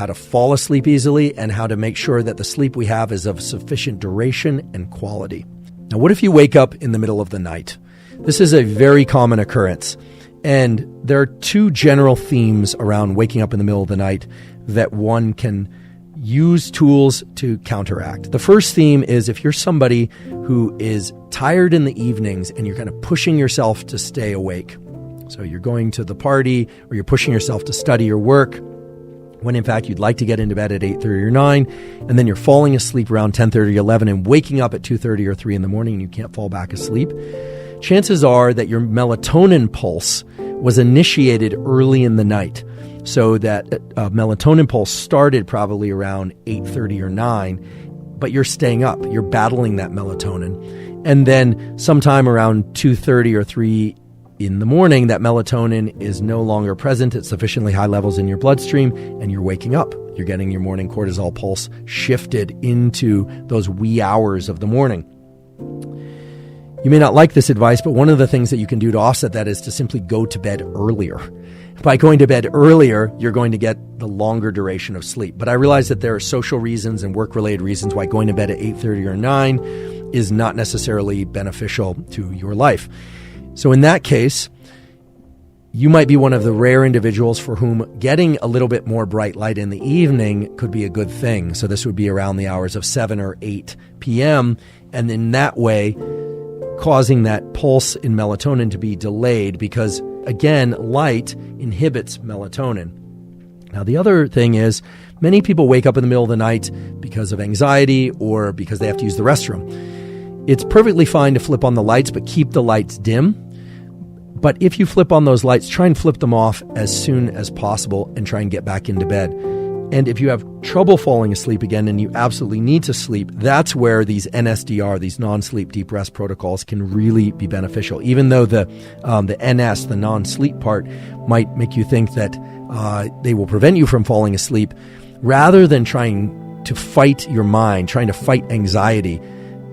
how to fall asleep easily, and how to make sure that the sleep we have is of sufficient duration and quality. Now, what if you wake up in the middle of the night? This is a very common occurrence. And there are two general themes around waking up in the middle of the night that one can use tools to counteract. The first theme is if you're somebody who is tired in the evenings and you're kind of pushing yourself to stay awake. So you're going to the party or you're pushing yourself to study or work when in fact you'd like to get into bed at 8:30 or 9, and then you're falling asleep around 10:30 or 11 and waking up at 2:30 or 3 in the morning and you can't fall back asleep. Chances are that your melatonin pulse was initiated early in the night, so that melatonin pulse started probably around 8:30 or 9, but you're staying up, you're battling that melatonin. And then sometime around 2:30 or 3 in the morning, that melatonin is no longer present at sufficiently high levels in your bloodstream, and you're waking up. You're getting your morning cortisol pulse shifted into those wee hours of the morning. You may not like this advice, but one of the things that you can do to offset that is to simply go to bed earlier. By going to bed earlier, you're going to get the longer duration of sleep. But I realize that there are social reasons and work-related reasons why going to bed at 8:30 or 9 is not necessarily beneficial to your life. So in that case, you might be one of the rare individuals for whom getting a little bit more bright light in the evening could be a good thing. So this would be around the hours of 7 or 8 p.m. And in that way, causing that pulse in melatonin to be delayed because, again, light inhibits melatonin. Now, the other thing is many people wake up in the middle of the night because of anxiety or because they have to use the restroom. It's perfectly fine to flip on the lights, but keep the lights dim. But if you flip on those lights, try and flip them off as soon as possible and try and get back into bed. And if you have trouble falling asleep again and you absolutely need to sleep, that's where these NSDR, these non-sleep deep rest protocols, can really be beneficial. Even though the NS, the non-sleep part, might make you think that they will prevent you from falling asleep, rather than trying to fight your mind, trying to fight anxiety,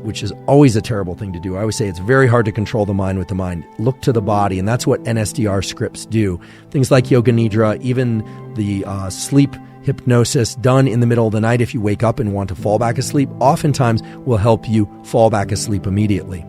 which is always a terrible thing to do. I always say it's very hard to control the mind with the mind. Look to the body, and that's what NSDR scripts do. Things like Yoga Nidra, even the sleep hypnosis done in the middle of the night if you wake up and want to fall back asleep, oftentimes will help you fall back asleep immediately.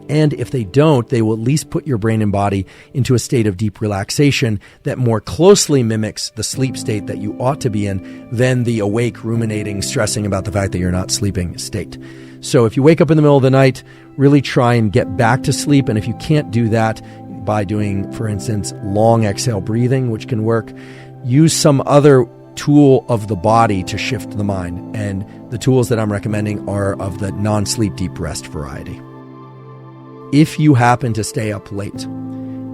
And if they don't, they will at least put your brain and body into a state of deep relaxation that more closely mimics the sleep state that you ought to be in than the awake, ruminating, stressing about the fact that you're not sleeping state. So if you wake up in the middle of the night, really try and get back to sleep. And if you can't do that by doing, for instance, long exhale breathing, which can work, use some other tool of the body to shift the mind. And the tools that I'm recommending are of the non-sleep deep rest variety. If you happen to stay up late,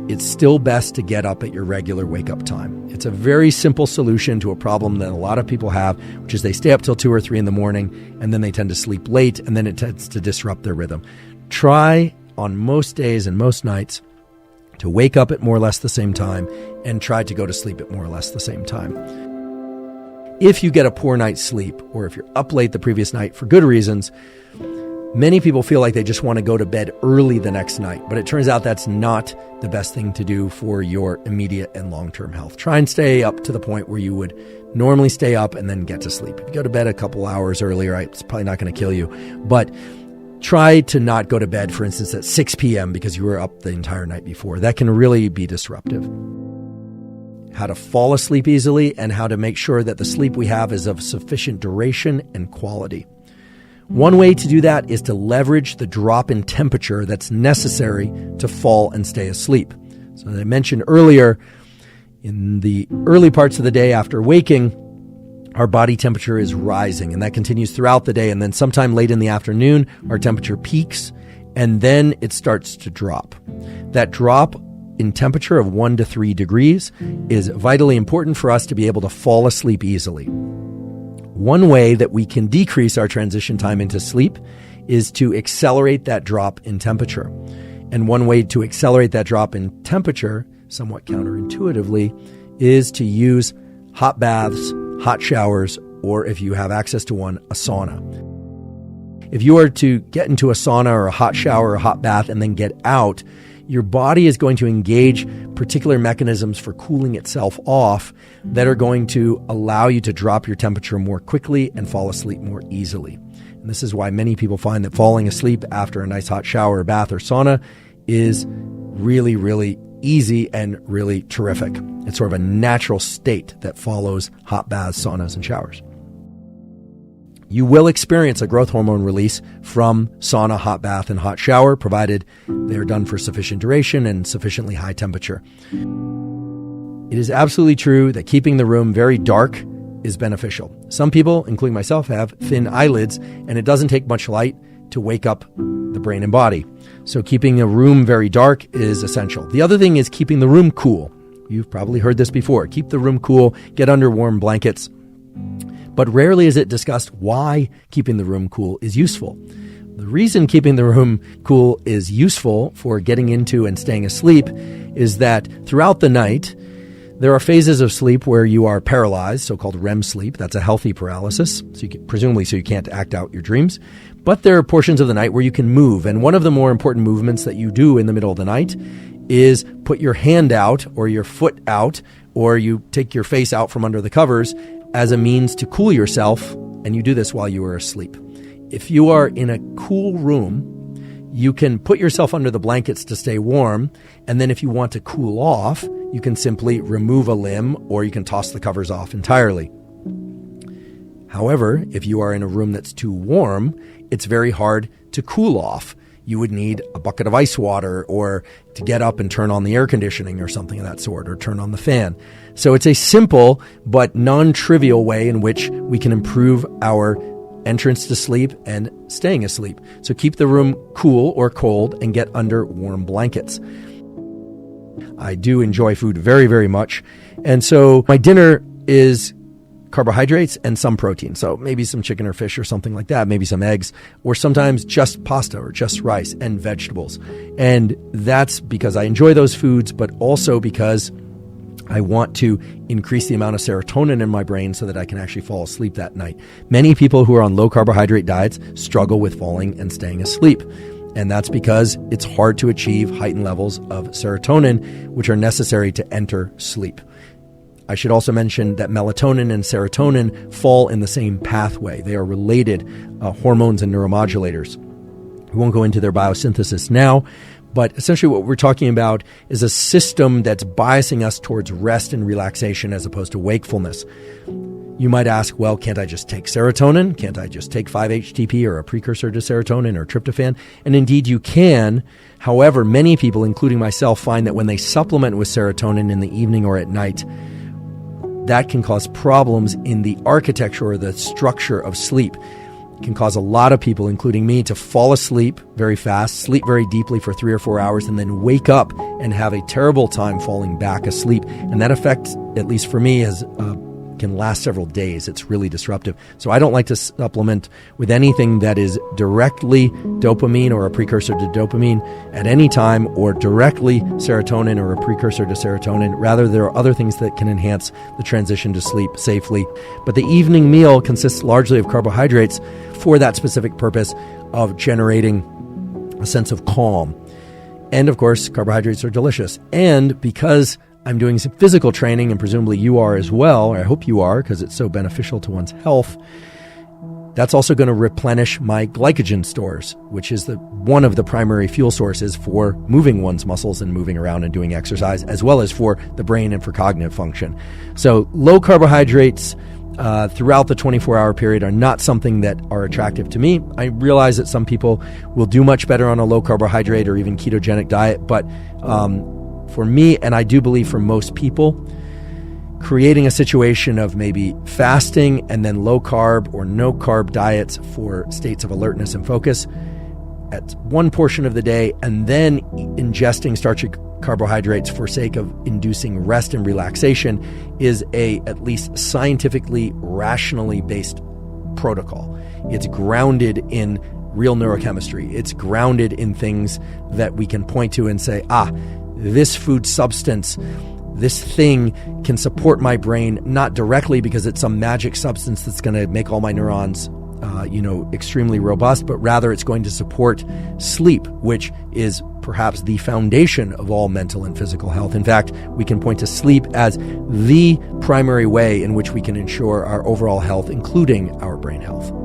it's still best to get up at your regular wake-up time. It's a very simple solution to a problem that a lot of people have, which is they stay up till 2 or 3 in the morning, and then they tend to sleep late, and then it tends to disrupt their rhythm. Try on most days and most nights to wake up at more or less the same time, and try to go to sleep at more or less the same time. If you get a poor night's sleep, or if you're up late the previous night for good reasons, many people feel like they just want to go to bed early the next night, but it turns out that's not the best thing to do for your immediate and long-term health. Try and stay up to the point where you would normally stay up and then get to sleep. If you go to bed a couple hours earlier, it's probably not going to kill you, but try to not go to bed, for instance, at 6 p.m. because you were up the entire night before. That can really be disruptive. How to fall asleep easily and how to make sure that the sleep we have is of sufficient duration and quality. One way to do that is to leverage the drop in temperature that's necessary to fall and stay asleep. So as I mentioned earlier, in the early parts of the day after waking, our body temperature is rising, and that continues throughout the day. And then sometime late in the afternoon, our temperature peaks, and then it starts to drop. That drop in temperature of 1 to 3 degrees is vitally important for us to be able to fall asleep easily. One way that we can decrease our transition time into sleep is to accelerate that drop in temperature. And one way to accelerate that drop in temperature, somewhat counterintuitively, is to use hot baths, hot showers, or if you have access to one, a sauna. If you are to get into a sauna or a hot shower or a hot bath and then get out, your body is going to engage particular mechanisms for cooling itself off that are going to allow you to drop your temperature more quickly and fall asleep more easily. And this is why many people find that falling asleep after a nice hot shower, bath, or sauna is really, really easy and really terrific. It's sort of a natural state that follows hot baths, saunas, and showers. You will experience a growth hormone release from sauna, hot bath, and hot shower, provided they're done for sufficient duration and sufficiently high temperature. It is absolutely true that keeping the room very dark is beneficial. Some people, including myself, have thin eyelids, and it doesn't take much light to wake up the brain and body. So keeping a room very dark is essential. The other thing is keeping the room cool. You've probably heard this before. Keep the room cool, get under warm blankets. But rarely is it discussed why keeping the room cool is useful. The reason keeping the room cool is useful for getting into and staying asleep is that throughout the night, there are phases of sleep where you are paralyzed, so-called REM sleep. That's a healthy paralysis, presumably so you can't act out your dreams. But there are portions of the night where you can move. And one of the more important movements that you do in the middle of the night is put your hand out or your foot out, or you take your face out from under the covers as a means to cool yourself. And you do this while you are asleep. If you are in a cool room, you can put yourself under the blankets to stay warm. And then if you want to cool off, you can simply remove a limb or you can toss the covers off entirely. However, if you are in a room that's too warm, it's very hard to cool off. You would need a bucket of ice water or to get up and turn on the air conditioning or something of that sort, or turn on the fan. So it's a simple but non-trivial way in which we can improve our entrance to sleep and staying asleep. So keep the room cool or cold and get under warm blankets. I do enjoy food very, very much. And so my dinner is carbohydrates and some protein. So maybe some chicken or fish or something like that, maybe some eggs, or sometimes just pasta or just rice and vegetables. And that's because I enjoy those foods, but also because I want to increase the amount of serotonin in my brain so that I can actually fall asleep that night. Many people who are on low carbohydrate diets struggle with falling and staying asleep. And that's because it's hard to achieve heightened levels of serotonin, which are necessary to enter sleep. I should also mention that melatonin and serotonin fall in the same pathway. They are related hormones and neuromodulators. We won't go into their biosynthesis now, but essentially what we're talking about is a system that's biasing us towards rest and relaxation as opposed to wakefulness. You might ask, well, can't I just take serotonin? Can't I just take 5-HTP or a precursor to serotonin or tryptophan? And indeed you can. However, many people, including myself, find that when they supplement with serotonin in the evening or at night, that can cause problems in the architecture or the structure of sleep. It can cause a lot of people, including me, to fall asleep very fast, sleep very deeply for 3 or 4 hours, and then wake up and have a terrible time falling back asleep. And that effect, at least for me, can last several days. It's really disruptive. So I don't like to supplement with anything that is directly dopamine or a precursor to dopamine at any time, or directly serotonin or a precursor to serotonin. Rather, there are other things that can enhance the transition to sleep safely. But the evening meal consists largely of carbohydrates for that specific purpose of generating a sense of calm. And of course, carbohydrates are delicious. And because I'm doing some physical training, and presumably you are as well, or I hope you are, because it's so beneficial to one's health, that's also going to replenish my glycogen stores, which is one of the primary fuel sources for moving one's muscles and moving around and doing exercise, as well as for the brain and for cognitive function. So low carbohydrates throughout the 24-hour period are not something that are attractive to me. I realize that some people will do much better on a low carbohydrate or even ketogenic diet, but for me, and I do believe for most people, creating a situation of maybe fasting and then low carb or no carb diets for states of alertness and focus at one portion of the day, and then ingesting starchy carbohydrates for sake of inducing rest and relaxation is a at least scientifically, rationally based protocol. It's grounded in real neurochemistry. It's grounded in things that we can point to and say, this food substance, this thing can support my brain, not directly because it's some magic substance that's going to make all my neurons extremely robust, but rather it's going to support sleep, which is perhaps the foundation of all mental and physical health. In fact, we can point to sleep as the primary way in which we can ensure our overall health, including our brain health.